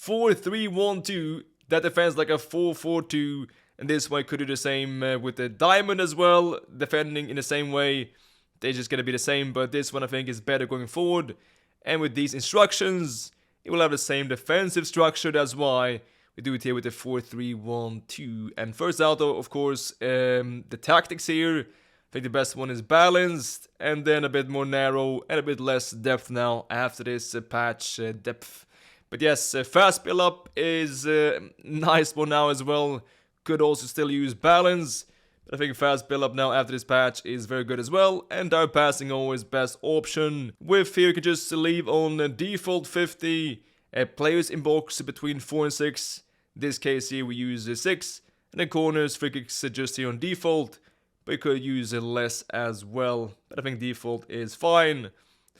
4-3-1-2 that defends like a 4-4-2. And this way could do the same with the diamond as well, defending in the same way. They're just gonna be the same, but this one I think is better going forward. And with these instructions, it will have the same defensive structure. That's why we do it here with the 4-3-1-2. And first out, of course, the tactics here. I think the best one is balanced, and then a bit more narrow and a bit less depth now after this patch depth. But yes, fast build up is nice one now as well. Could also still use balance. But I think fast build up now after this patch is very good as well. And direct passing always best option. With here you can just leave on default 50. Players in box between 4 and 6. In this case here we use 6. And then corners, free kicks just here on default. But you could use less as well. But I think default is fine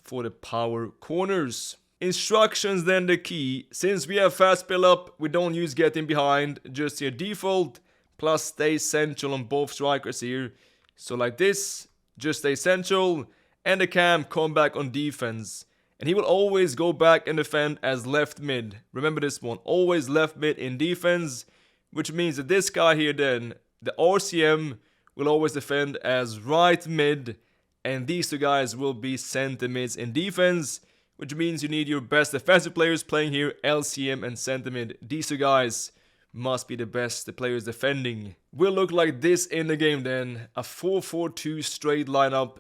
for the power corners. Instructions then the key. Since we have fast build up, we don't use getting behind, just here default, plus stay central on both strikers here. So like this, just stay central, and the cam come back on defense. And he will always go back and defend as left mid. Remember this one, always left mid in defense, which means that this guy here then, the RCM, will always defend as right mid, and these two guys will be center mids in defense. Which means you need your best defensive players playing here, LCM and center mid. These two guys must be the best players defending. Will look like this in the game then. A 4-4-2 straight lineup.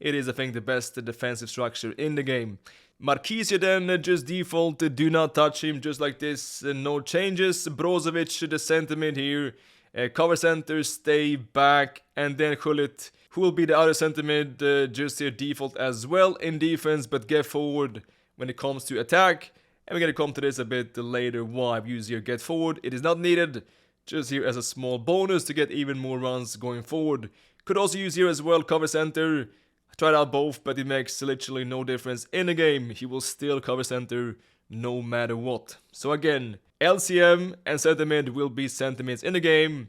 It is, I think, the best defensive structure in the game. Marquisio then, just default, do not touch him, just like this, no changes. Brozovic, the center mid here. Cover center, stay back, and then Gullit, who will be the other center mid, just here default as well in defense, but get forward when it comes to attack. And we're gonna come to this a bit later why I use here get forward. It is not needed, just here as a small bonus to get even more runs going forward. Could also use here as well cover center. I tried out both, but it makes literally no difference in the game. He will still cover center no matter what. So again, LCM and center mid will be center mids in the game.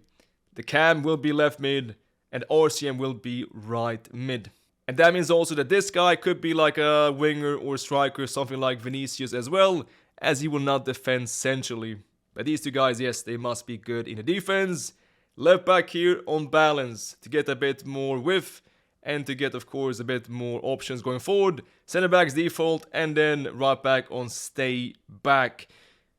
The cam will be left mid. And RCM will be right mid. And that means also that this guy could be like a winger or striker, something like Vinicius as well, as he will not defend centrally. But these two guys, yes, they must be good in the defense. Left back here on balance to get a bit more width and to get, of course, a bit more options going forward. Center back's default, and then right back on stay back.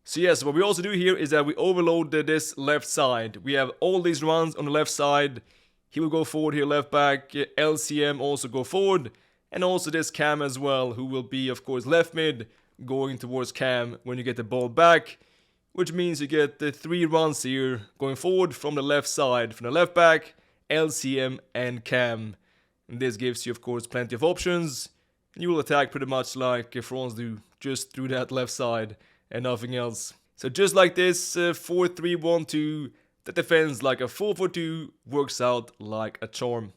So yes, what we also do here is that we overload this left side. We have all these runs on the left side. He will go forward here, left back. LCM also go forward. And also this cam as well, who will be, of course, left mid, going towards cam when you get the ball back. Which means you get the 3 runs here, going forward from the left side, from the left back, LCM and cam. And this gives you, of course, plenty of options. And you will attack pretty much like France do, just through that left side and nothing else. So just like this, 4-3-1-2, that defends like a 4-4-2 works out like a charm.